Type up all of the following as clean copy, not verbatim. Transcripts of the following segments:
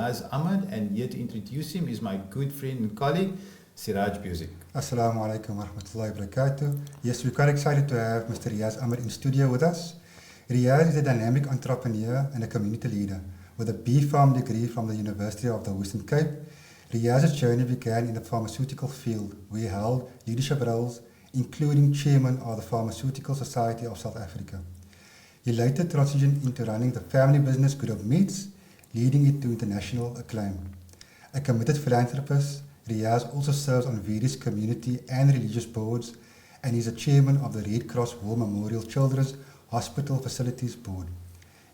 Reaaz Ahmed, and here to introduce him is my good friend and colleague, Siraj Buzik. Assalamu alaikum wa rahmatullahi wa barakatuh. Yes, we're quite excited to have Mr. Reaaz Ahmed in studio with us. Reaaz is a dynamic entrepreneur and a community leader with a B.Pharm degree from the University of the Western Cape. Reaaz's journey began in the pharmaceutical field, where he held leadership roles, including chairman of the Pharmaceutical Society of South Africa. He later transitioned into running the family business Good of Meats, leading it to international acclaim. A committed philanthropist, Reaaz also serves on various community and religious boards and is a chairman of the Red Cross War Memorial Children's Hospital Facilities Board.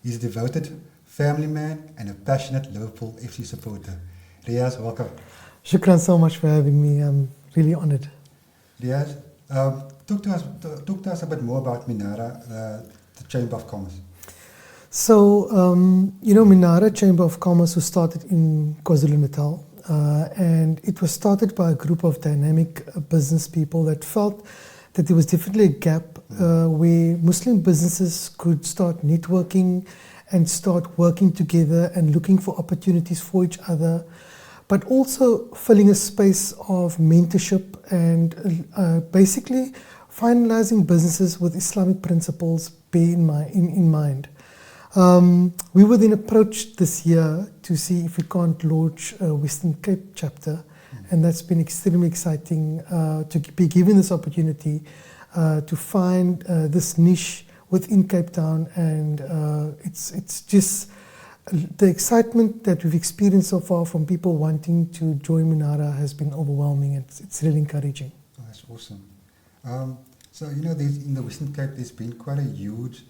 He is a devoted family man and a passionate Liverpool FC supporter. Reaaz, welcome. Shukran so much for having me. I'm really honored. Reaaz, talk to us a bit more about Minara, the Chamber of Commerce. So, Minara Chamber of Commerce was started in KwaZulu-Natal, and it was started by a group of dynamic business people that felt that there was definitely a gap where Muslim businesses could start networking and start working together and looking for opportunities for each other, but also filling a space of mentorship and basically finalizing businesses with Islamic principles in mind. We were then approached this year to see if we can't launch a Western Cape chapter, and that's been extremely exciting to be given this opportunity to find this niche within Cape Town, and it's just the excitement that we've experienced so far from people wanting to join Minara has been overwhelming, and it's really encouraging. Oh, that's awesome. So, in the Western Cape, there's been quite a huge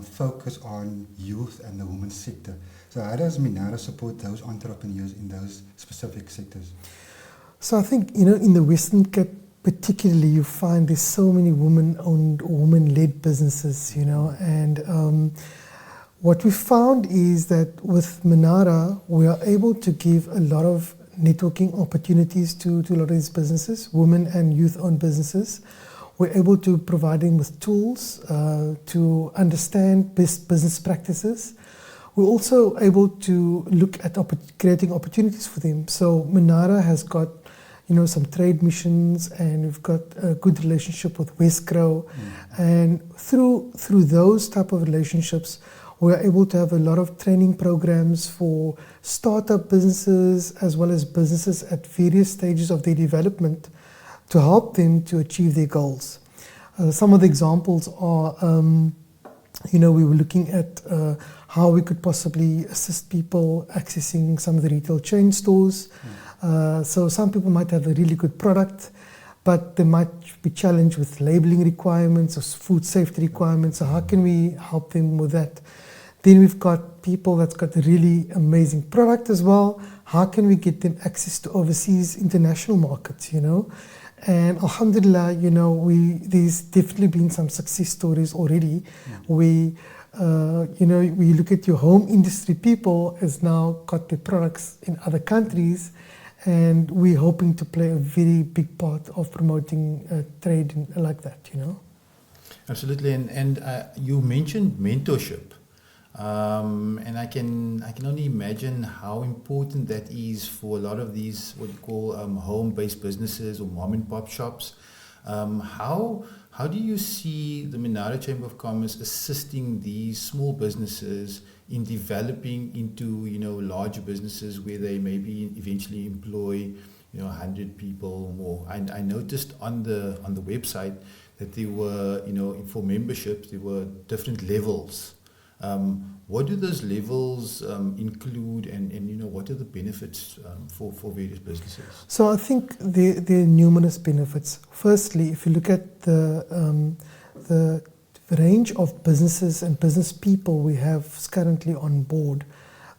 focus on youth and the women's sector. So how does Minara support those entrepreneurs in those specific sectors? So I think, in the Western Cape particularly, you find there's so many women-owned or women-led businesses, and what we found is that with Minara, we are able to give a lot of networking opportunities to a lot of these businesses, women and youth-owned businesses. We're able to provide them with tools to understand best business practices. We're also able to look at creating opportunities for them. So Minara has got, some trade missions, and we've got a good relationship with Westgrow. And through those type of relationships, we're able to have a lot of training programs for startup businesses as well as businesses at various stages of their development to help them to achieve their goals. Some of the examples are, we were looking at how we could possibly assist people accessing some of the retail chain stores. So some people might have a really good product, but they might be challenged with labeling requirements or food safety requirements. So how can we help them with that? Then we've got people that's got a really amazing product as well. How can we get them access to overseas international markets, And alhamdulillah, there's definitely been some success stories already. We look at your home industry people has now got their products in other countries, and we're hoping to play a very big part of promoting trade like that, Absolutely, and you mentioned mentorship. And I can only imagine how important that is for a lot of these what you call home-based businesses or mom-and-pop shops. How do you see the Minara Chamber of Commerce assisting these small businesses in developing into larger businesses where they maybe eventually employ 100 people or more? I noticed on the website that there were for memberships there were different levels. What do those levels include, and what are the benefits for various businesses? So I think there are numerous benefits. Firstly, if you look at the range of businesses and business people we have currently on board,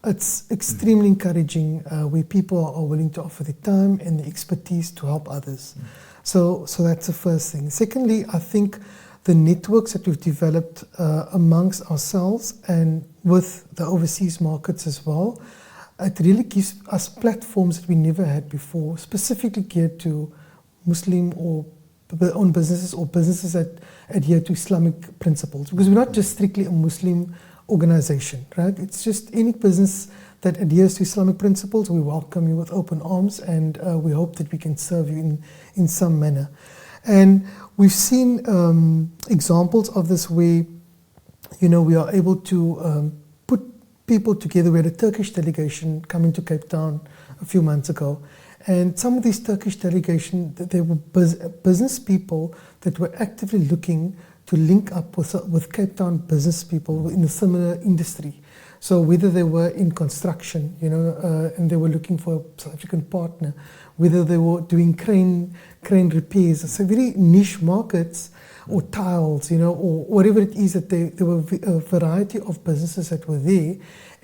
it's extremely encouraging where people are willing to offer their time and the expertise to help others. So that's the first thing. Secondly, I think the networks that we've developed amongst ourselves and with the overseas markets as well, it really gives us platforms that we never had before, specifically geared to Muslim or own businesses or businesses that adhere to Islamic principles. Because we're not just strictly a Muslim organization, right? It's just any business that adheres to Islamic principles, we welcome you with open arms, and we hope that we can serve you in some manner. And we've seen examples of this where, we are able to put people together. We had a Turkish delegation coming to Cape Town a few months ago, and some of these Turkish delegation, they were business people that were actively looking to link up with Cape Town business people in a similar industry. So whether they were in construction, and they were looking for a South African partner, whether they were doing crane repairs, so very niche markets, or tiles, or whatever it is, that there were a variety of businesses that were there,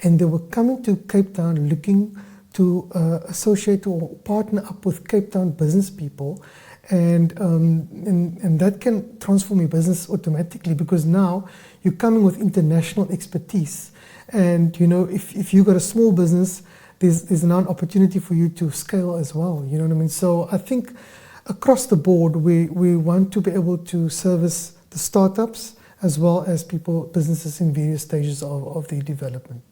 and they were coming to Cape Town looking to associate or partner up with Cape Town business people. And that can transform your business automatically, because now you're coming with international expertise. And if you got a small business, there's now an opportunity for you to scale as well. You know what I mean? So I think across the board, we want to be able to service the startups as well as businesses in various stages of their development.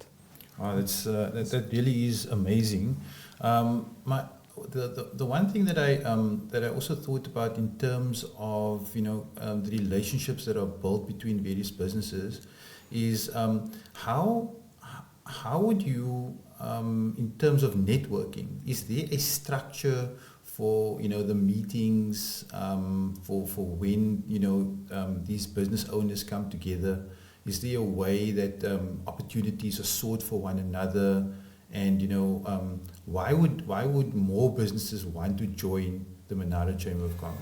Oh, that really is amazing. The one thing that I also thought about in terms of the relationships that are built between various businesses is how would you in terms of networking, is there a structure for the meetings for when these business owners come together? Is there a way that opportunities are sought for one another? And why would more businesses want to join the Minara Chamber of Commerce?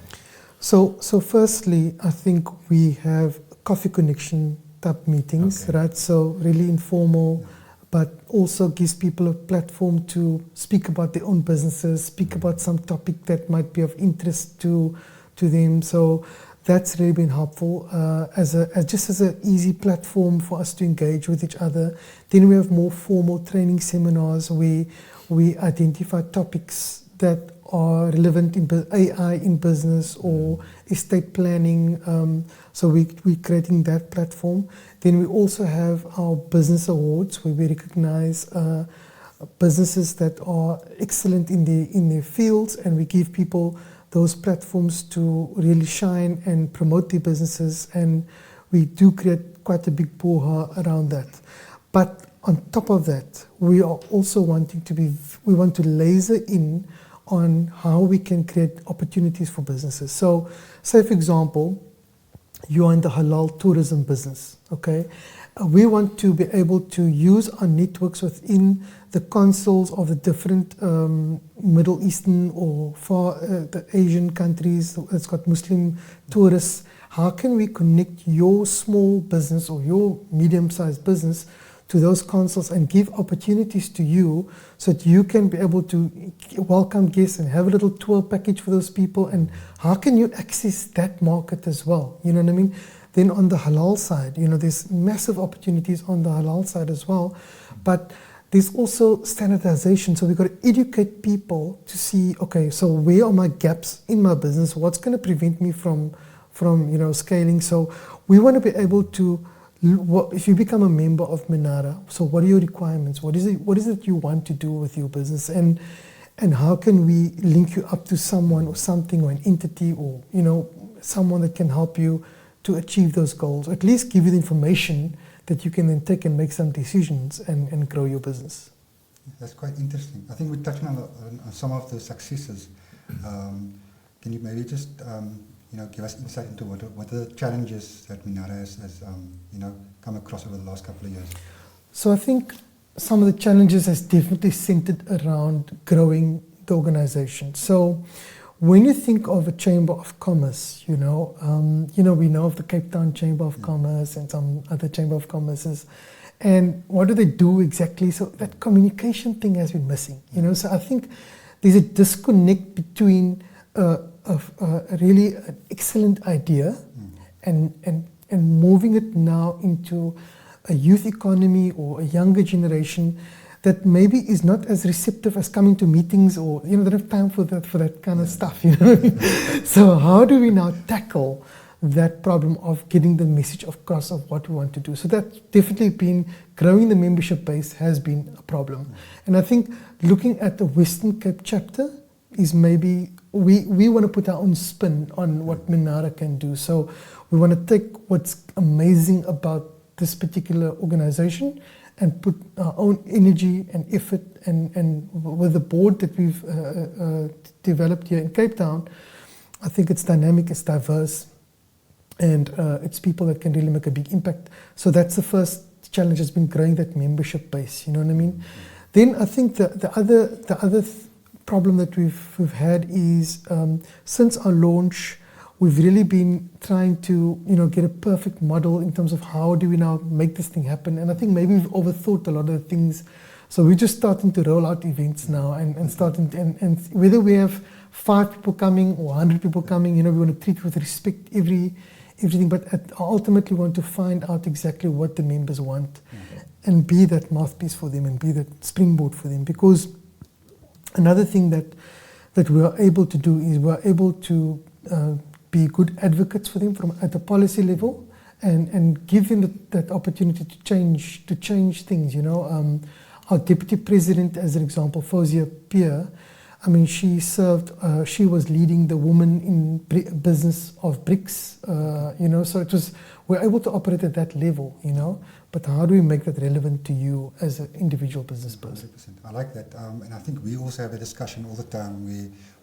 So firstly, I think we have coffee connection type meetings, Okay. right? So really informal, but also gives people a platform to speak about their own businesses, speak about some topic that might be of interest to them. So that's really been helpful as an easy platform for us to engage with each other. Then we have more formal training seminars where we identify topics that are relevant in AI in business or estate planning. So we're creating that platform. Then we also have our business awards where we recognize businesses that are excellent in their fields, and we give people those platforms to really shine and promote their businesses, and we do create quite a big brouhaha around that. But on top of that, we are also we want to laser in on how we can create opportunities for businesses. So, say for example, you are in the halal tourism business, okay? We want to be able to use our networks within the consuls of the different Middle Eastern or the Asian countries that's got Muslim tourists. How can we connect your small business or your medium-sized business to those consuls and give opportunities to you so that you can be able to welcome guests and have a little tour package for those people? And how can you access that market as well? You know what I mean? Then on the halal side, there's massive opportunities on the halal side as well. But there's also standardization. So we've got to educate people to see, okay, so where are my gaps in my business? What's going to prevent me from scaling? So we want to be able to, if you become a member of Minara, so what are your requirements? What is it you want to do with your business? And how can we link you up to someone or something or an entity or, someone that can help you to achieve those goals, or at least give you the information that you can then take and make some decisions and grow your business. That's quite interesting. I think we touched on some of the successes. Can you maybe just give us insight into what are the challenges that Minara has come across over the last couple of years? So I think some of the challenges has definitely centered around growing the organization. So when you think of a Chamber of Commerce, we know of the Cape Town Chamber of Commerce and some other Chamber of Commerces. And what do they do exactly? So that communication thing has been missing, So I think there's a disconnect between a really an excellent idea and moving it now into a youth economy or a younger generation that maybe is not as receptive as coming to meetings, or they don't have time for that kind of stuff. So how do we now tackle that problem of getting the message across of what we want to do. So that's definitely been, growing the membership base has been a problem. And I think looking at the Western Cape chapter is maybe, we want to put our own spin on what Minara can do. So we want to take what's amazing about this particular organization and put our own energy and effort, and with the board that we've developed here in Cape Town, I think it's dynamic, it's diverse, and it's people that can really make a big impact. So that's the first challenge, has been growing that membership base, you know what I mean? Then I think the other problem that we've had is, since our launch, we've really been trying to, get a perfect model in terms of how do we now make this thing happen. And I think maybe we've overthought a lot of the things. So we're just starting to roll out events now and starting, and whether we have 5 people coming or 100 people coming, we want to treat with respect everything, but ultimately we want to find out exactly what the members want and be that mouthpiece for them and be that springboard for them. Because another thing that we are able to do is we're able to be good advocates for them at the policy level, and give them that opportunity to change things. Our deputy president, as an example, Fawzia Peer, she was leading the women in business of bricks, so it was, we're able to operate at that level, but how do we make that relevant to you as an individual business person? 100%. I like that, and I think we also have a discussion all the time.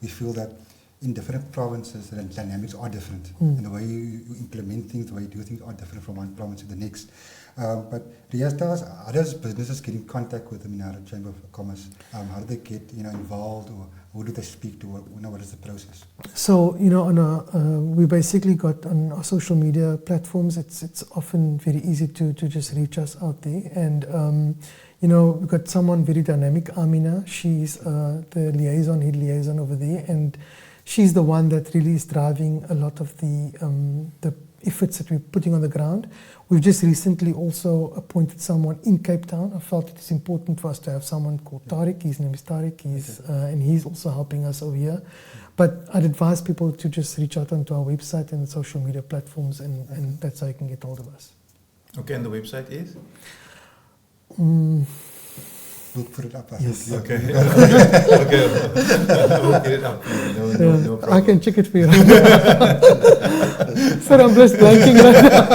We feel that in different provinces, the dynamics are different, and the way you implement things, the way you do things are different from one province to the next. But Reaaz, tell us, how does businesses get in contact with the Minara Chamber of Commerce? How do they get involved, or who do they speak to? What is the process? So we basically got on our social media platforms. It's often very easy to just reach us out there, and we've got someone very dynamic, Amina. She's the head liaison over there, and she's the one that really is driving a lot of the efforts that we're putting on the ground. We've just recently also appointed someone in Cape Town. I felt it is important for us to have someone called Tariq. His name is Tariq, and he's also helping us over here. But I'd advise people to just reach out onto our website and social media platforms, and that's how you can get hold of us. Okay, and the website is? We'll put it up. Yes. Okay. Okay. We'll get it up. No problem. I can check it for you. Sir, I'm just blanking right now.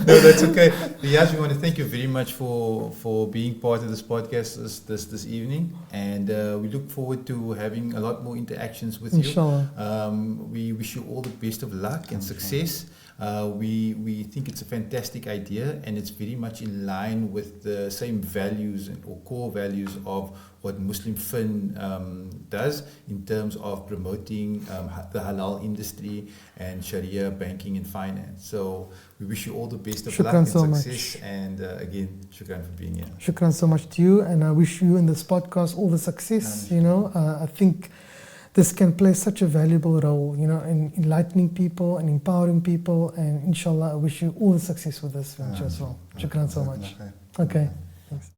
No, that's okay. Reaaz, we want to thank you very much for being part of this podcast this evening, and we look forward to having a lot more interactions with Inshallah. you. We wish you all the best of luck and success. We think it's a fantastic idea, and it's very much in line with the same values or core values of what MuslimFin does in terms of promoting the halal industry and sharia banking and finance. So we wish you all the best of luck and success. And again, shukran for being here. Shukran so much to you, and I wish you in this podcast all the success. I think this can play such a valuable role, in enlightening people and empowering people. And inshallah, I wish you all the success with this venture as well. Shukran so much. Okay.